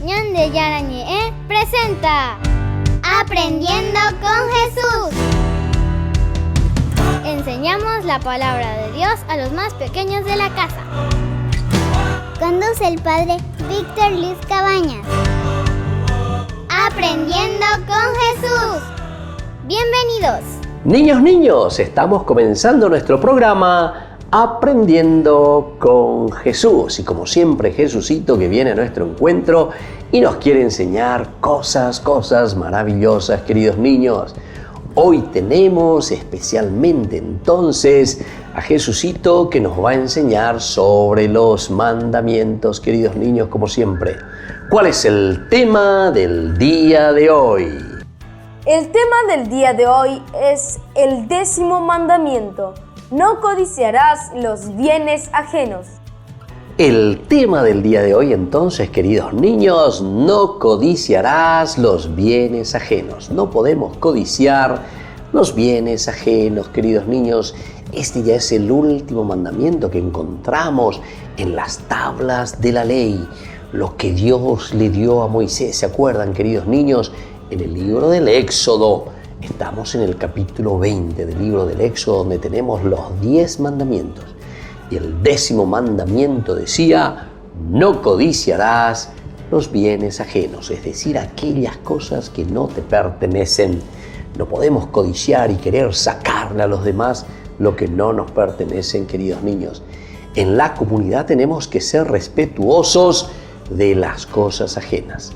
Ñande Yarañe presenta Aprendiendo con Jesús. Enseñamos la palabra de Dios a los más pequeños de la casa. Conduce el padre Víctor Luis Cabañas. Aprendiendo con Jesús. Bienvenidos. Niños, estamos comenzando nuestro programa Aprendiendo con Jesús. Y como siempre, Jesucito que viene a nuestro encuentro y nos quiere enseñar cosas maravillosas, queridos niños. Hoy tenemos especialmente entonces a Jesucito que nos va a enseñar sobre los mandamientos, queridos niños, como siempre. ¿Cuál es el tema del día de hoy? El tema del día de hoy es el 10º mandamiento. No codiciarás los bienes ajenos. El tema del día de hoy entonces, queridos niños, no codiciarás los bienes ajenos. No podemos codiciar los bienes ajenos, queridos niños. Este ya es el último mandamiento que encontramos en las tablas de la ley. Lo que Dios le dio a Moisés. ¿Se acuerdan, queridos niños? En el libro del Éxodo. Estamos en el capítulo 20 del libro del Éxodo, donde tenemos los 10 mandamientos. Y el 10º mandamiento decía: no codiciarás los bienes ajenos, es decir, aquellas cosas que no te pertenecen. No podemos codiciar y querer sacarle a los demás lo que no nos pertenecen, queridos niños. En la comunidad tenemos que ser respetuosos de las cosas ajenas.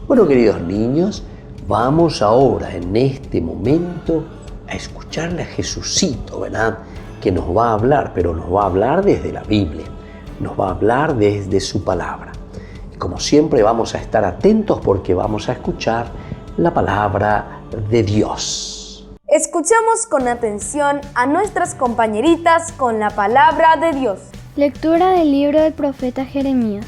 Bueno, queridos niños, vamos ahora en este momento a escucharle a Jesucito, ¿verdad? Que nos va a hablar, pero nos va a hablar desde la Biblia, nos va a hablar desde su palabra. Y como siempre vamos a estar atentos porque vamos a escuchar la palabra de Dios. Escuchamos con atención a nuestras compañeritas con la palabra de Dios. Lectura del libro del profeta Jeremías.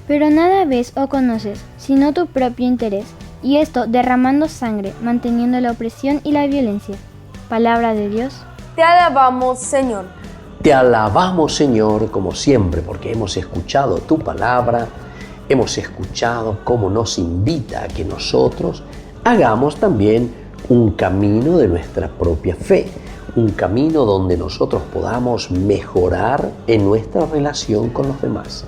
Pero nada ves o conoces, sino tu propio interés, y esto derramando sangre, manteniendo la opresión y la violencia. Palabra de Dios. Te alabamos, Señor. Te alabamos, Señor, como siempre, porque hemos escuchado tu palabra, hemos escuchado cómo nos invita a que nosotros hagamos también un camino de nuestra propia fe, un camino donde nosotros podamos mejorar en nuestra relación con los demás.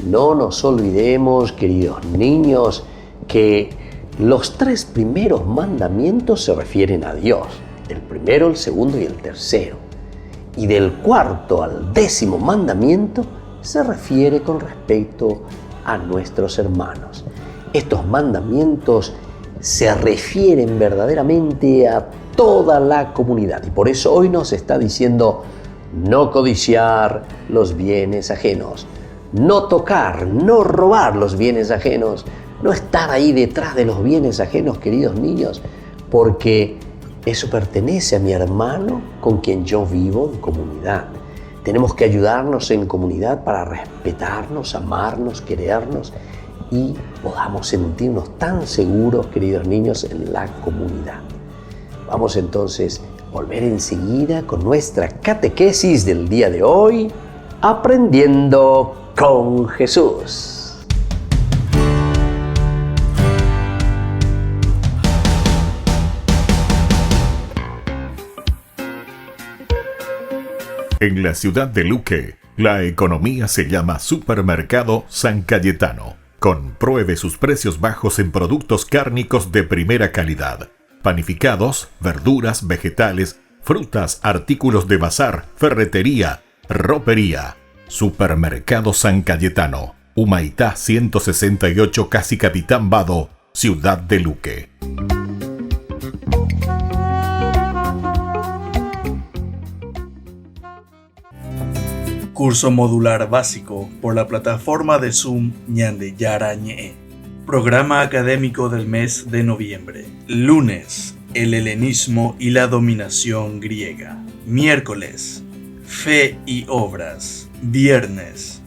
No nos olvidemos, queridos niños, que los 3 primeros mandamientos se refieren a Dios. El primero, el segundo y el tercero. Y del 4º al 10º mandamiento se refiere con respecto a nuestros hermanos. Estos mandamientos se refieren verdaderamente a toda la comunidad. Y por eso hoy nos está diciendo no codiciar los bienes ajenos. No tocar, no robar los bienes ajenos, no estar ahí detrás de los bienes ajenos, queridos niños, porque eso pertenece a mi hermano con quien yo vivo en comunidad. Tenemos que ayudarnos en comunidad para respetarnos, amarnos, querernos y podamos sentirnos tan seguros, queridos niños, en la comunidad. Vamos entonces a volver enseguida con nuestra catequesis del día de hoy, Aprendiendo con Jesús. En la ciudad de Luque, la economía se llama Supermercado San Cayetano. Compruebe sus precios bajos en productos cárnicos de primera calidad. Panificados, verduras, vegetales, frutas, artículos de bazar, ferretería, ropería. Supermercado San Cayetano, Humaitá 168, Casi Capitán Vado, ciudad de Luque. Curso modular básico por la plataforma de Zoom Ñande Yarañe. Programa académico del mes de noviembre. Lunes, el helenismo y la dominación griega. Miércoles, fe y obras. Viernes,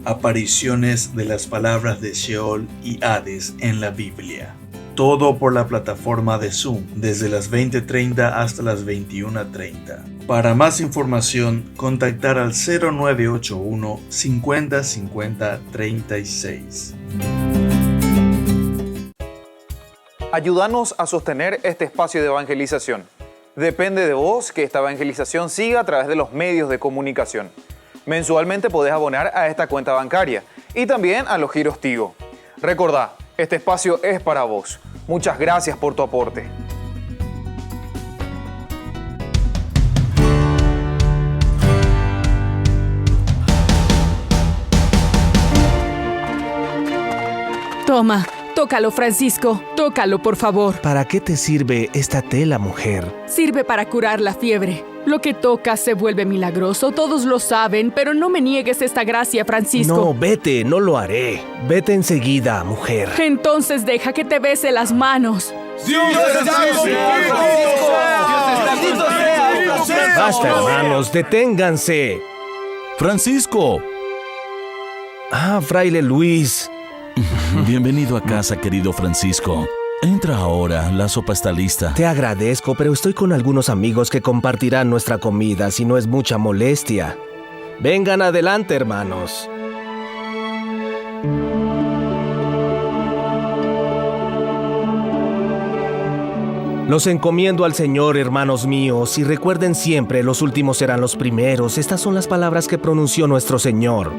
apariciones de las palabras de Sheol y Hades en la Biblia. todo por la plataforma de Zoom, desde las 20:30 hasta las 21:30. Para más información, contactar al 0981 50 50 36. Ayúdanos a sostener este espacio de evangelización. Depende de vos que esta evangelización siga a través de los medios de comunicación. Mensualmente podés abonar a esta cuenta bancaria y también a los giros Tigo. Recordá, este espacio es para vos. Muchas gracias por tu aporte. Toma, tócalo, Francisco. Tócalo, por favor. ¿Para qué te sirve esta tela, mujer? Sirve para curar la fiebre. Lo que tocas se vuelve milagroso, todos lo saben, pero no me niegues esta gracia, Francisco. No, vete, no lo haré. Vete enseguida, mujer. Entonces deja que te bese las manos. Basta, hermanos, deténganse. Francisco. Ah, fraile Luis. Bienvenido a casa, querido Francisco. Entra ahora, la sopa está lista. Te agradezco, pero estoy con algunos amigos que compartirán nuestra comida si no es mucha molestia. Vengan adelante, hermanos. Los encomiendo al Señor, hermanos míos, y recuerden siempre, los últimos serán los primeros. Estas son las palabras que pronunció nuestro Señor.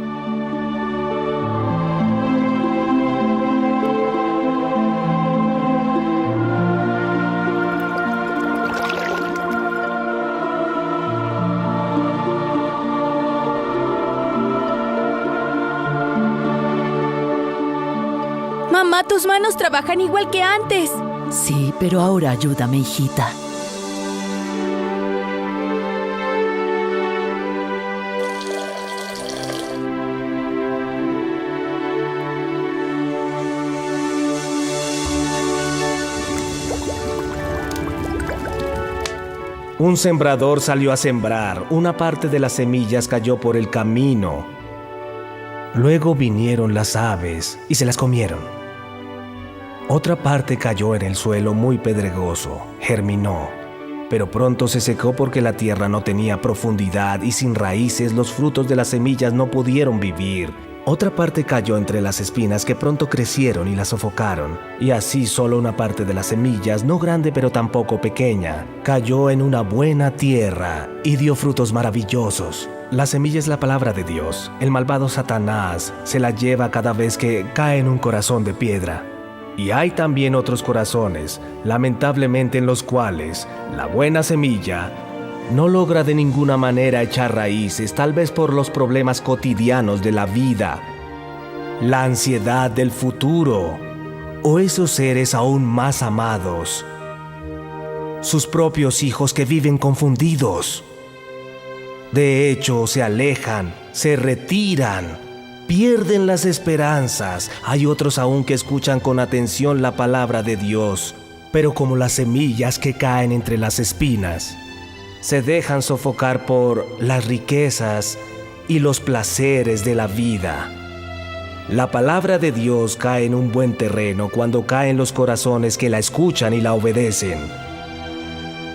Mamá, tus manos trabajan igual que antes. Sí, pero ahora ayúdame, hijita. Un sembrador salió a sembrar. Una parte de las semillas cayó por el camino. Luego vinieron las aves y se las comieron. Otra parte cayó en el suelo muy pedregoso, germinó, pero pronto se secó porque la tierra no tenía profundidad y sin raíces los frutos de las semillas no pudieron vivir. Otra parte cayó entre las espinas que pronto crecieron y la sofocaron, y así solo una parte de las semillas, no grande pero tampoco pequeña, cayó en una buena tierra y dio frutos maravillosos. La semilla es la palabra de Dios. El malvado Satanás se la lleva cada vez que cae en un corazón de piedra. Y hay también otros corazones, lamentablemente en los cuales la buena semilla no logra de ninguna manera echar raíces, tal vez por los problemas cotidianos de la vida, la ansiedad del futuro, o esos seres aún más amados, sus propios hijos que viven confundidos. De hecho, se alejan, se retiran, pierden las esperanzas. Hay otros aún que escuchan con atención la palabra de Dios, pero como las semillas que caen entre las espinas, se dejan sofocar por las riquezas y los placeres de la vida. La palabra de Dios cae en un buen terreno cuando caen los corazones que la escuchan y la obedecen.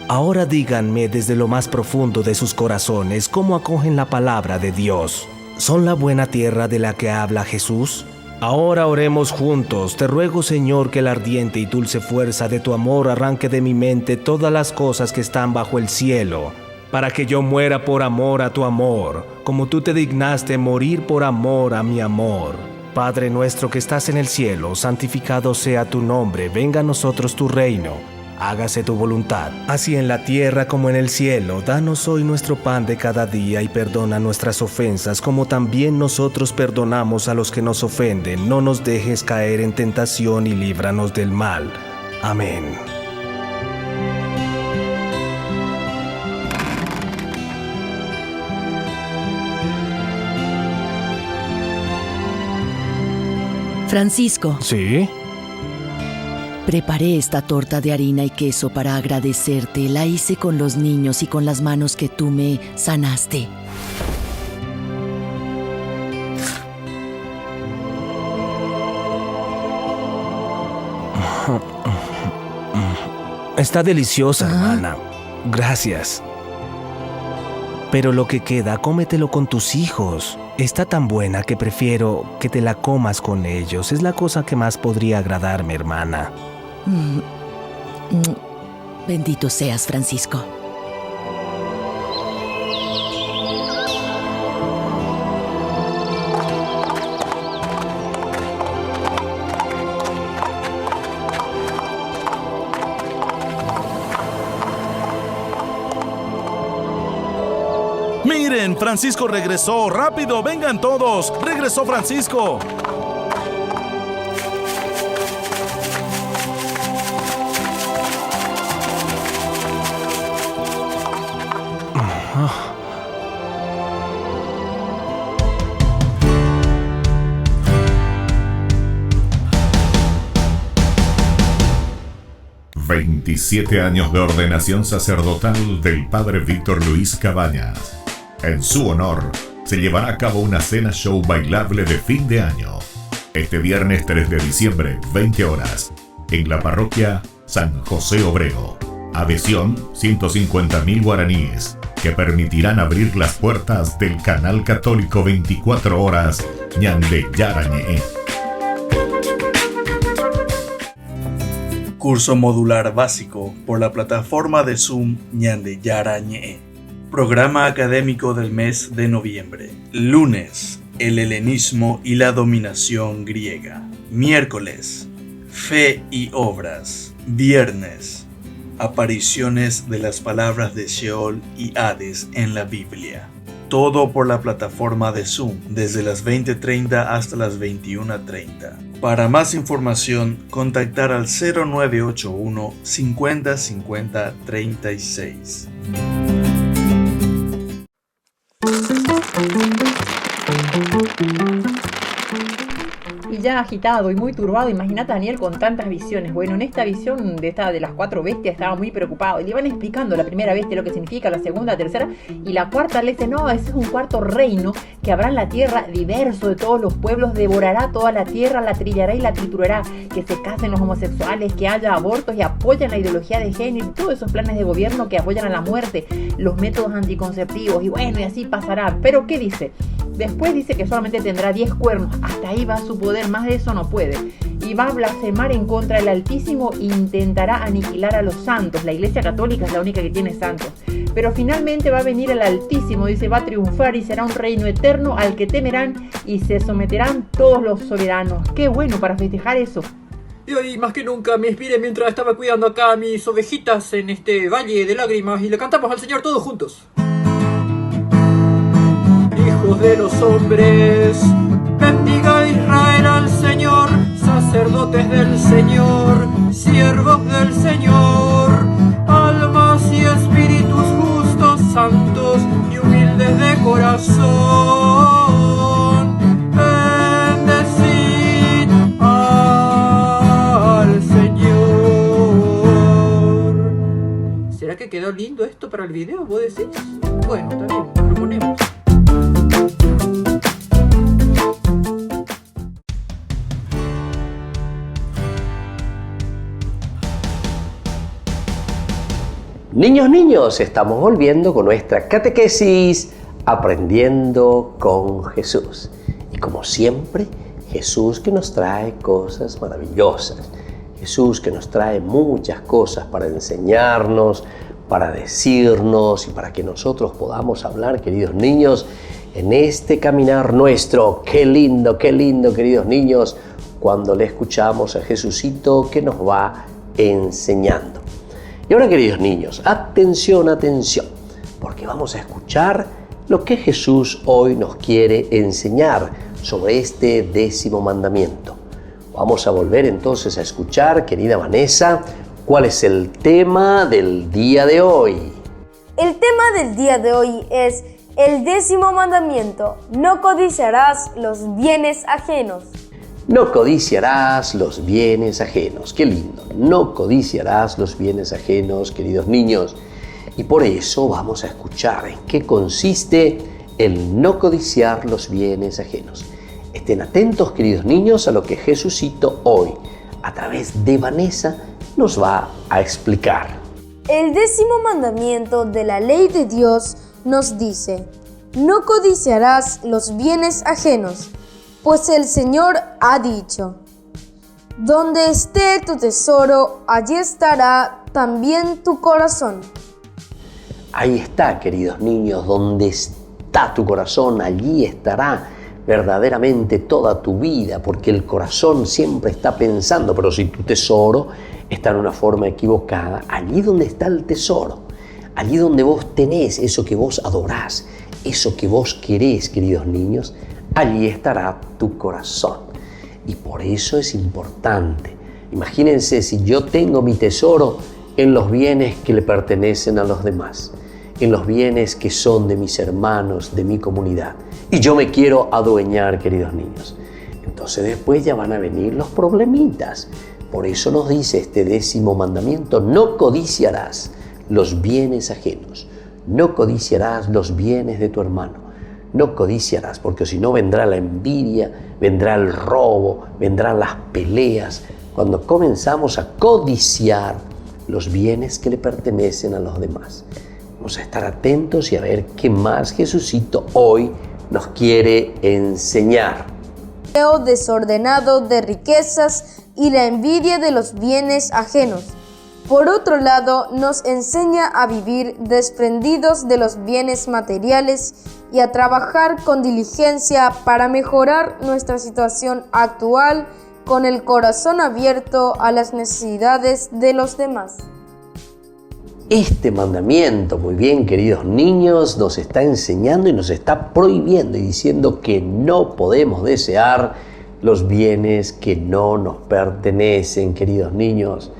Ahora díganme desde lo más profundo de sus corazones cómo acogen la palabra de Dios. ¿Son la buena tierra de la que habla Jesús? Ahora oremos juntos. Te ruego, Señor, que la ardiente y dulce fuerza de tu amor arranque de mi mente todas las cosas que están bajo el cielo, para que yo muera por amor a tu amor, como tú te dignaste morir por amor a mi amor. Padre nuestro que estás en el cielo, santificado sea tu nombre, venga a nosotros tu reino. Hágase tu voluntad, así en la tierra como en el cielo. Danos hoy nuestro pan de cada día y perdona nuestras ofensas, como también nosotros perdonamos a los que nos ofenden. No nos dejes caer en tentación y líbranos del mal. Amén. Francisco. ¿Sí? Preparé esta torta de harina y queso para agradecerte. La hice con los niños y con las manos que tú me sanaste. Está deliciosa, hermana. Gracias. Pero lo que queda, cómetelo con tus hijos. Está tan buena que prefiero que te la comas con ellos. Es la cosa que más podría agradarme, hermana. Bendito seas, Francisco. ¡Miren! ¡Francisco regresó! ¡Rápido! ¡Vengan todos! ¡Regresó Francisco! «27 años de ordenación sacerdotal del padre Víctor Luis Cabañas. En su honor, se llevará a cabo una cena show bailable de fin de año. Este viernes 3 de diciembre, 20 horas, en la parroquia San José Obrero. Adhesión, 150.000 guaraníes, que permitirán abrir las puertas del canal católico 24 horas Ñande Yarañe. Curso modular básico por la plataforma de Zoom Ñande Yarañe. Programa académico del mes de noviembre. Lunes, el helenismo y la dominación griega. Miércoles, fe y obras. Viernes, apariciones de las palabras de Sheol y Hades en la Biblia. Todo por la plataforma de Zoom, desde las 20:30 hasta las 21:30. Para más información, contactar al 0981 50 50 36. Y ya agitado y muy turbado, imagínate a Daniel con tantas visiones. Bueno, en esta visión de las 4 bestias estaba muy preocupado. Y le iban explicando la primera bestia lo que significa, la segunda, la tercera. Y la cuarta le dice, no, ese es un cuarto reino que habrá en la tierra diverso de todos los pueblos. Devorará toda la tierra, la trillará y la triturará. Que se casen los homosexuales, que haya abortos y apoyan la ideología de género. Y todos esos planes de gobierno que apoyan a la muerte, los métodos anticonceptivos. Y bueno, y así pasará. Pero ¿qué dice? Después dice que solamente tendrá 10 cuernos. Hasta ahí va su poder, más de eso no puede. Y va a blasfemar en contra del Altísimo e intentará aniquilar a los santos. La Iglesia Católica es la única que tiene santos. Pero finalmente va a venir el Altísimo, dice, va a triunfar y será un reino eterno al que temerán y se someterán todos los soberanos. Qué bueno para festejar eso. Y hoy más que nunca me inspiré mientras estaba cuidando acá a mis ovejitas en este valle de lágrimas y le cantamos al Señor todos juntos. Hijos de los hombres, bendiga Israel al Señor, sacerdotes del Señor, siervos del Señor, almas y espíritus justos, santos y humildes de corazón, bendecid al Señor. ¿Será que quedó lindo esto para el video? ¿Vos decís? Bueno, está bien, lo ponemos. Niños, estamos volviendo con nuestra catequesis Aprendiendo con Jesús. Y como siempre, Jesús que nos trae cosas maravillosas. Jesús que nos trae muchas cosas para enseñarnos, para decirnos y para que nosotros podamos hablar, queridos niños, en este caminar nuestro. Qué lindo, queridos niños, cuando le escuchamos a Jesucito que nos va enseñando. Y ahora, queridos niños, atención, porque vamos a escuchar lo que Jesús hoy nos quiere enseñar sobre este 10º mandamiento. Vamos a volver entonces a escuchar, querida Vanessa, ¿cuál es el tema del día de hoy? El tema del día de hoy es el 10º mandamiento: no codiciarás los bienes ajenos. No codiciarás los bienes ajenos. Qué lindo. No codiciarás los bienes ajenos, queridos niños. Y por eso vamos a escuchar en qué consiste el no codiciar los bienes ajenos. Estén atentos, queridos niños, a lo que Jesucito hoy, a a través de Vanessa, nos va a explicar. El 10º mandamiento de la ley de Dios nos dice: no codiciarás los bienes ajenos, pues el Señor ha dicho: donde esté tu tesoro, allí estará también tu corazón. Ahí está, queridos niños, donde está tu corazón, allí estará verdaderamente toda tu vida, porque el corazón siempre está pensando, pero si tu tesoro está en una forma equivocada, allí donde está el tesoro, allí donde vos tenés eso que vos adorás, eso que vos querés, queridos niños, allí estará tu corazón. Y por eso es importante. Imagínense si yo tengo mi tesoro en los bienes que le pertenecen a los demás, en los bienes que son de mis hermanos, de mi comunidad, y yo me quiero adueñar, queridos niños. Entonces después ya van a venir los problemitas. Por eso nos dice este 10º mandamiento: no codiciarás los bienes ajenos, no codiciarás los bienes de tu hermano, no codiciarás, porque si no vendrá la envidia, vendrá el robo, vendrán las peleas, cuando comenzamos a codiciar los bienes que le pertenecen a los demás. Vamos a estar atentos y a ver qué más Jesucito hoy nos quiere enseñar. El desordenado de riquezas y la envidia de los bienes ajenos. Por otro lado, nos enseña a vivir desprendidos de los bienes materiales y a trabajar con diligencia para mejorar nuestra situación actual con el corazón abierto a las necesidades de los demás. Este mandamiento, muy bien, queridos niños, nos está enseñando y nos está prohibiendo y diciendo que no podemos desear los bienes que no nos pertenecen, queridos niños.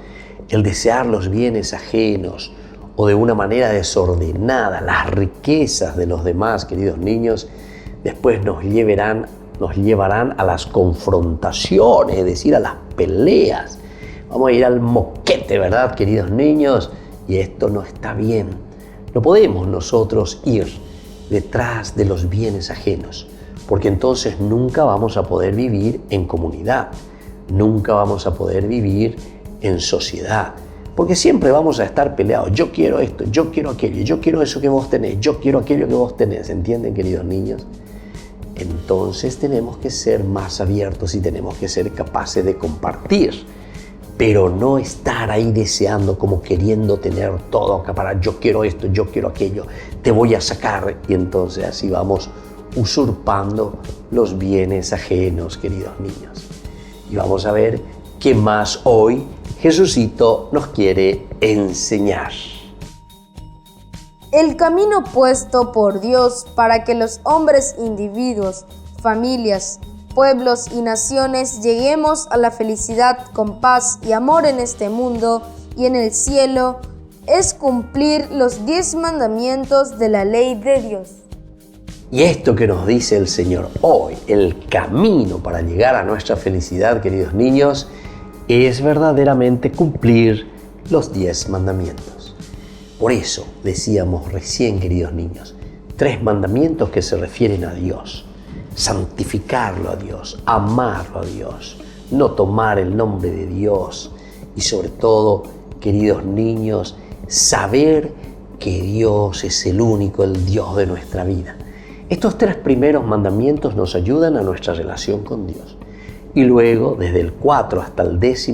El desear los bienes ajenos o de una manera desordenada las riquezas de los demás, queridos niños, después nos llevarán a las confrontaciones, es decir, a las peleas. Vamos a ir al moquete, ¿verdad, queridos niños? Y esto no está bien. No podemos nosotros ir detrás de los bienes ajenos, porque entonces nunca vamos a poder vivir en comunidad, nunca vamos a poder vivir en sociedad, porque siempre vamos a estar peleados. Yo quiero esto, yo quiero aquello, yo quiero eso que vos tenés, yo quiero aquello que vos tenés. ¿Entienden, queridos niños? Entonces tenemos que ser más abiertos y tenemos que ser capaces de compartir, pero no estar ahí deseando, como queriendo tener todo acaparado. Yo quiero esto, yo quiero aquello, te voy a sacar. Y entonces así vamos usurpando los bienes ajenos, queridos niños. Y vamos a ver qué más hoy Jesucito nos quiere enseñar. El camino puesto por Dios para que los hombres, individuos, familias, pueblos y naciones lleguemos a la felicidad con paz y amor en este mundo y en el cielo es cumplir los 10 mandamientos de la ley de Dios. Y esto que nos dice el Señor hoy, el camino para llegar a nuestra felicidad, queridos niños, es verdaderamente cumplir los 10 mandamientos. Por eso decíamos recién, queridos niños, 3 mandamientos que se refieren a Dios. Santificarlo a Dios, amarlo a Dios, no tomar el nombre de Dios y sobre todo, queridos niños, saber que Dios es el único, el Dios de nuestra vida. Estos 3 primeros mandamientos nos ayudan a nuestra relación con Dios. Y luego, desde el 4 hasta el 10,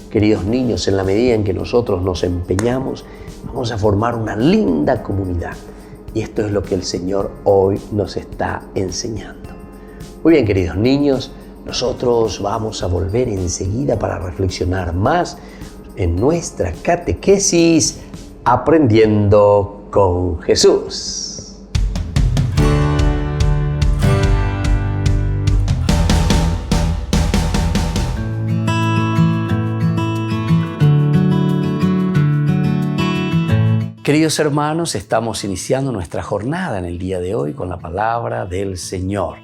queridos niños, en la medida en que nosotros nos empeñamos, vamos a formar una linda comunidad. Y esto es lo que el Señor hoy nos está enseñando. Muy bien, queridos niños, nosotros vamos a volver enseguida para reflexionar más en nuestra catequesis Aprendiendo con Jesús. Queridos hermanos, estamos iniciando nuestra jornada en el día de hoy con la palabra del Señor.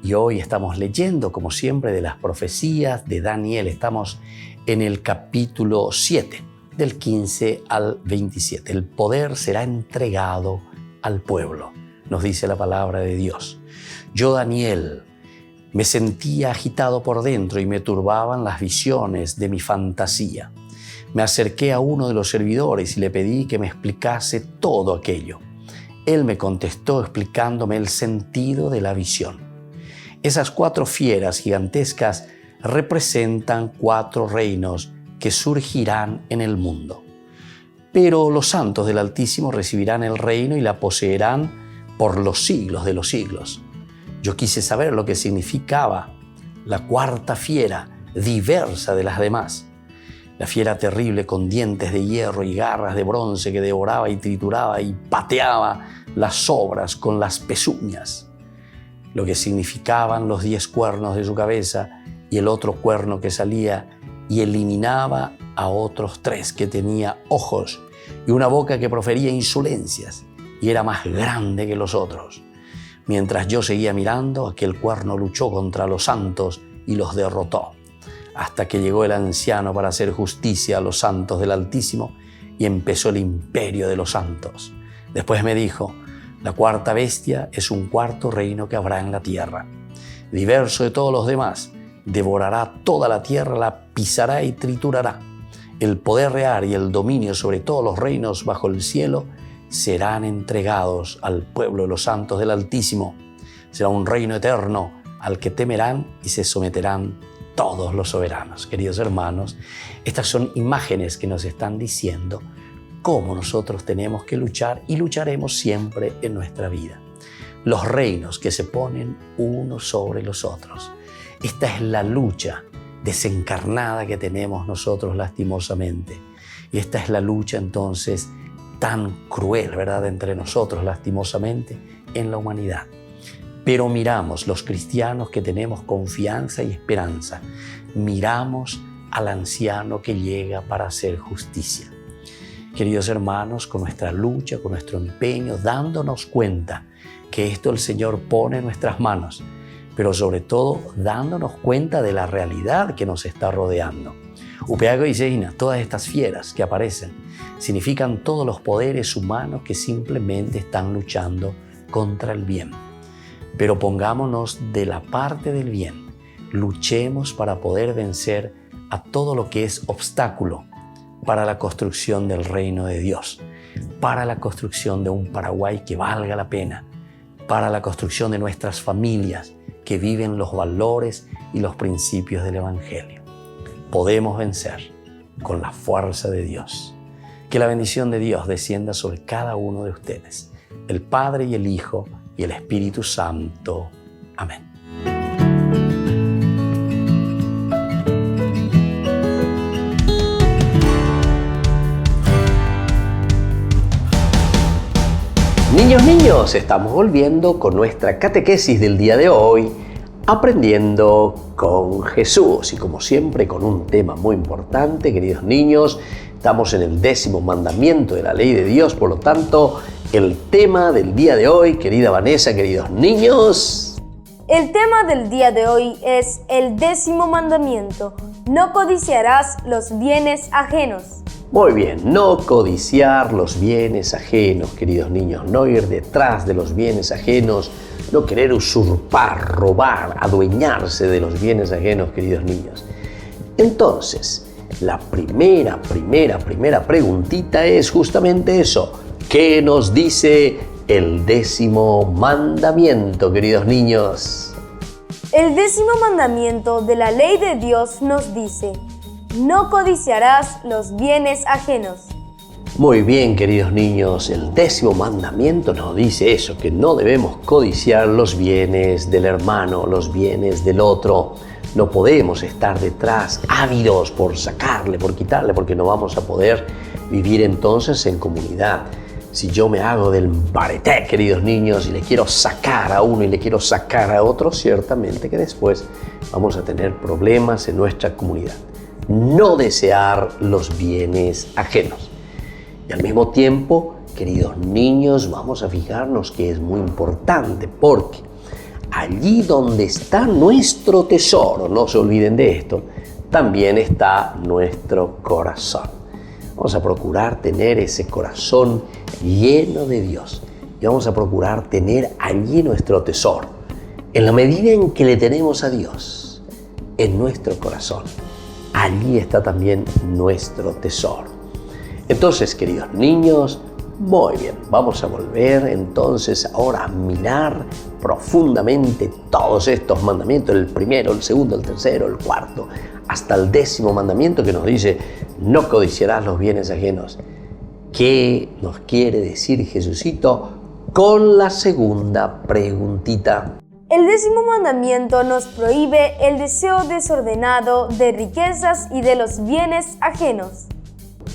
Y hoy estamos leyendo, como siempre, de las profecías de Daniel. Estamos en el capítulo 7, del 15 al 27. El poder será entregado al pueblo, nos dice la palabra de Dios. Yo, Daniel, Me sentía agitado por dentro y me turbaban las visiones de mi fantasía. Me acerqué a uno de los servidores y le pedí que me explicase todo aquello. Él me contestó explicándome el sentido de la visión. Esas 4 fieras gigantescas representan 4 reinos que surgirán en el mundo. Pero los santos del Altísimo recibirán el reino y la poseerán por los siglos de los siglos. Yo quise saber lo que significaba la 4ª fiera, diversa de las demás. La fiera terrible con dientes de hierro y garras de bronce que devoraba y trituraba y pateaba las sobras con las pezuñas. Lo que significaban los 10 cuernos de su cabeza y el otro cuerno que salía y eliminaba a otros 3 que tenía ojos y una boca que profería insolencias y era más grande que los otros. Mientras yo seguía mirando, aquel cuerno luchó contra los santos y los derrotó, hasta que llegó el anciano para hacer justicia a los santos del Altísimo y empezó el imperio de los santos. Después me dijo: la 4ª bestia es un 4º reino que habrá en la tierra. Diverso de todos los demás, devorará toda la tierra, la pisará y triturará. El poder real y el dominio sobre todos los reinos bajo el cielo serán entregados al pueblo de los santos del Altísimo. Será un reino eterno al que temerán y se someterán todos los soberanos. Queridos hermanos, estas son imágenes que nos están diciendo cómo nosotros tenemos que luchar y lucharemos siempre en nuestra vida. Los reinos que se ponen unos sobre los otros. Esta es la lucha desencarnada que tenemos nosotros lastimosamente. Y esta es la lucha entonces tan cruel, ¿verdad?, entre nosotros lastimosamente en la humanidad. Pero miramos los cristianos que tenemos confianza y esperanza. Miramos al anciano que llega para hacer justicia. Queridos hermanos, con nuestra lucha, con nuestro empeño, dándonos cuenta que esto el Señor pone en nuestras manos, pero sobre todo dándonos cuenta de la realidad que nos está rodeando. Upeago y Zeina, todas estas fieras que aparecen, significan todos los poderes humanos que simplemente están luchando contra el bien. Pero pongámonos de la parte del bien, luchemos para poder vencer a todo lo que es obstáculo para la construcción del reino de Dios, para la construcción de un Paraguay que valga la pena, para la construcción de nuestras familias que viven los valores y los principios del Evangelio. Podemos vencer con la fuerza de Dios. Que la bendición de Dios descienda sobre cada uno de ustedes, el Padre y el Hijo y el Espíritu Santo. Amén. Niños, estamos volviendo con nuestra catequesis del día de hoy, aprendiendo con Jesús. Y como siempre, con un tema muy importante, queridos niños, estamos en el 10º mandamiento de la ley de Dios. Por lo tanto, el tema del día de hoy, querida Vanessa, queridos niños. El tema del día de hoy es el 10º mandamiento. No codiciarás los bienes ajenos. Muy bien, no codiciar los bienes ajenos, queridos niños, no ir detrás de los bienes ajenos, no querer usurpar, robar, adueñarse de los bienes ajenos, queridos niños. Entonces, la primera preguntita es justamente eso. ¿Qué nos dice el 10º mandamiento, queridos niños? El 10º mandamiento de la ley de Dios nos dice: no codiciarás los bienes ajenos. Muy bien, queridos niños, el 10º mandamiento nos dice eso, que no debemos codiciar los bienes del hermano, los bienes del otro. No podemos estar detrás, ávidos por sacarle, por quitarle, porque no vamos a poder vivir entonces en comunidad. Si yo me hago del bareté, queridos niños, y le quiero sacar a uno y le quiero sacar a otro, ciertamente que después vamos a tener problemas en nuestra comunidad. No desear los bienes ajenos. Y al mismo tiempo, queridos niños, vamos a fijarnos que es muy importante, porque allí donde está nuestro tesoro, no se olviden de esto, también está nuestro corazón. Vamos a procurar tener ese corazón lleno de Dios y vamos a procurar tener allí nuestro tesoro. En la medida en que le tenemos a Dios en nuestro corazón, allí está también nuestro tesoro. Entonces, queridos niños, muy bien, vamos a volver entonces ahora a mirar profundamente todos estos mandamientos, el primero, el segundo, el tercero, el cuarto, hasta el 10º mandamiento que nos dice, no codiciarás los bienes ajenos. ¿Qué nos quiere decir Jesucito con la segunda preguntita? El 10º mandamiento nos prohíbe el deseo desordenado de riquezas y de los bienes ajenos.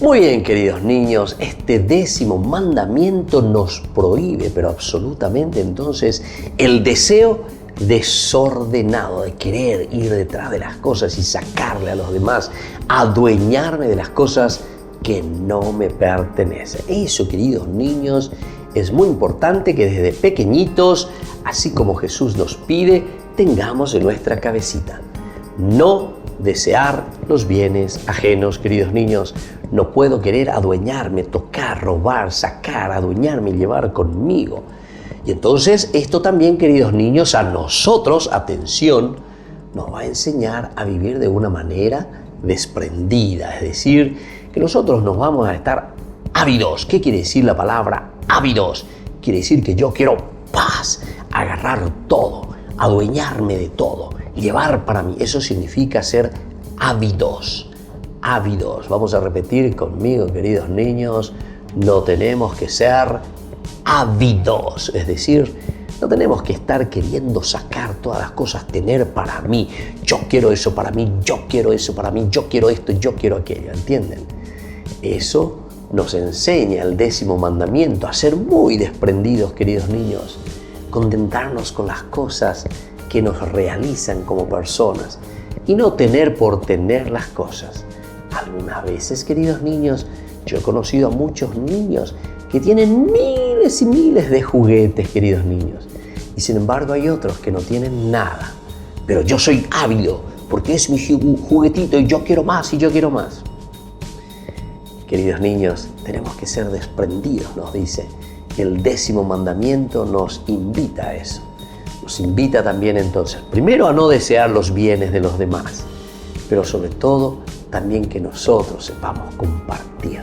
Muy bien, queridos niños, este 10º mandamiento nos prohíbe, pero absolutamente entonces, el deseo desordenado de querer ir detrás de las cosas y sacarle a los demás, adueñarme de las cosas que no me pertenecen. Eso, queridos niños, es muy importante que desde pequeñitos, así como Jesús nos pide, tengamos en nuestra cabecita. No desear los bienes ajenos, queridos niños. No puedo querer adueñarme, tocar, robar, sacar, adueñarme y llevar conmigo. Y entonces esto también, queridos niños, a nosotros, atención, nos va a enseñar a vivir de una manera desprendida. Es decir, que nosotros nos vamos a estar ávidos. ¿Qué quiere decir la palabra ávidos? Quiere decir que yo quiero paz, agarrar todo, adueñarme de todo, llevar para mí. Eso significa ser ávidos. Ávidos. Vamos a repetir conmigo, queridos niños, no tenemos que ser ávidos, es decir, no tenemos que estar queriendo sacar todas las cosas, tener para mí. Yo quiero eso para mí, yo quiero eso para mí, yo quiero esto, yo quiero aquello, ¿entienden? Eso nos enseña el 10º mandamiento, a ser muy desprendidos, queridos niños, contentarnos con las cosas que nos realizan como personas y no tener por tener las cosas. Algunas veces, queridos niños, yo he conocido a muchos niños que tienen miles y miles de juguetes, queridos niños. Y sin embargo hay otros que no tienen nada. Pero yo soy ávido porque es mi juguetito y yo quiero más y yo quiero más. Queridos niños, tenemos que ser desprendidos, nos dice. El 10º mandamiento nos invita a eso. Nos invita también entonces, primero a no desear los bienes de los demás, pero sobre todo también que nosotros sepamos compartir,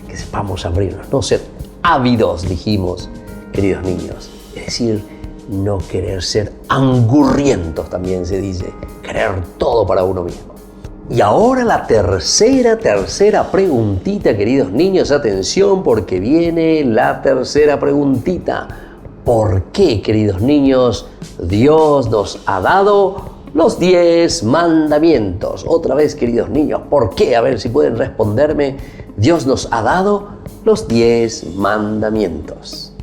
que sepamos abrirnos, no ser ávidos, dijimos, queridos niños, es decir, no querer ser angurrientos, también se dice, querer todo para uno mismo. Y ahora la tercera preguntita, queridos niños, atención, porque viene la tercera preguntita. ¿Por qué, queridos niños, Dios nos ha dado los 10 mandamientos? Otra vez, queridos niños, ¿por qué? A ver si pueden responderme. Dios nos ha dado los 10 mandamientos.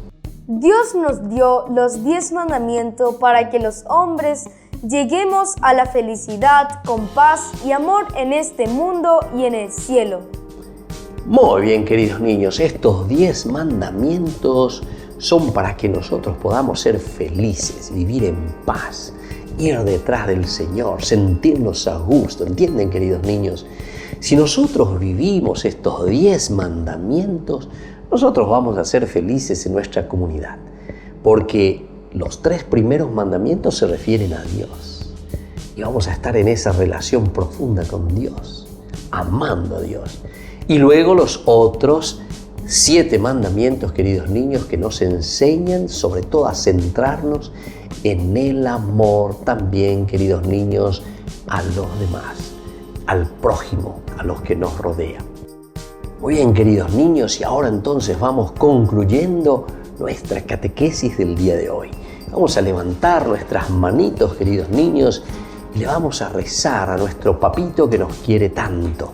Dios nos dio los 10 mandamientos para que los hombres lleguemos a la felicidad con paz y amor en este mundo y en el cielo. Muy bien, queridos niños, estos 10 mandamientos son para que nosotros podamos ser felices, vivir en paz, ir detrás del Señor, sentirnos a gusto. ¿Entienden, queridos niños? Si nosotros vivimos estos 10 mandamientos, nosotros vamos a ser felices en nuestra comunidad, porque los 3 primeros mandamientos se refieren a Dios y vamos a estar en esa relación profunda con Dios, amando a Dios. Y luego los otros 7 mandamientos, queridos niños, que nos enseñan sobre todo a centrarnos en el amor también, queridos niños, a los demás, al prójimo, a los que nos rodean. Muy bien, queridos niños, y ahora entonces vamos concluyendo nuestra catequesis del día de hoy. Vamos a levantar nuestras manitos, queridos niños, y le vamos a rezar a nuestro papito que nos quiere tanto,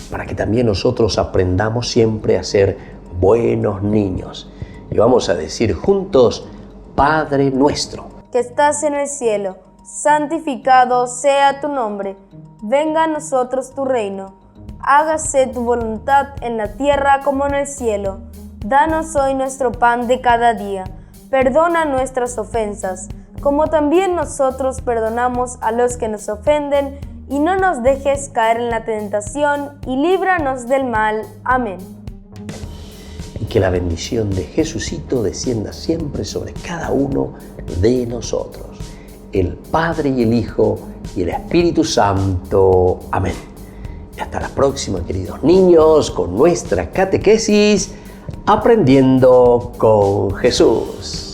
para que también nosotros aprendamos siempre a ser buenos niños. Y vamos a decir juntos, Padre nuestro, que estás en el cielo, santificado sea tu nombre. Venga a nosotros tu reino. Hágase tu voluntad en la tierra como en el cielo. Danos hoy nuestro pan de cada día. Perdona nuestras ofensas, como también nosotros perdonamos a los que nos ofenden, y no nos dejes caer en la tentación, y líbranos del mal. Amén. Y que la bendición de Jesucito descienda siempre sobre cada uno de nosotros. el Padre y el Hijo y el Espíritu Santo. Amén. Y hasta la próxima, queridos niños, con nuestra catequesis Aprendiendo con Jesús.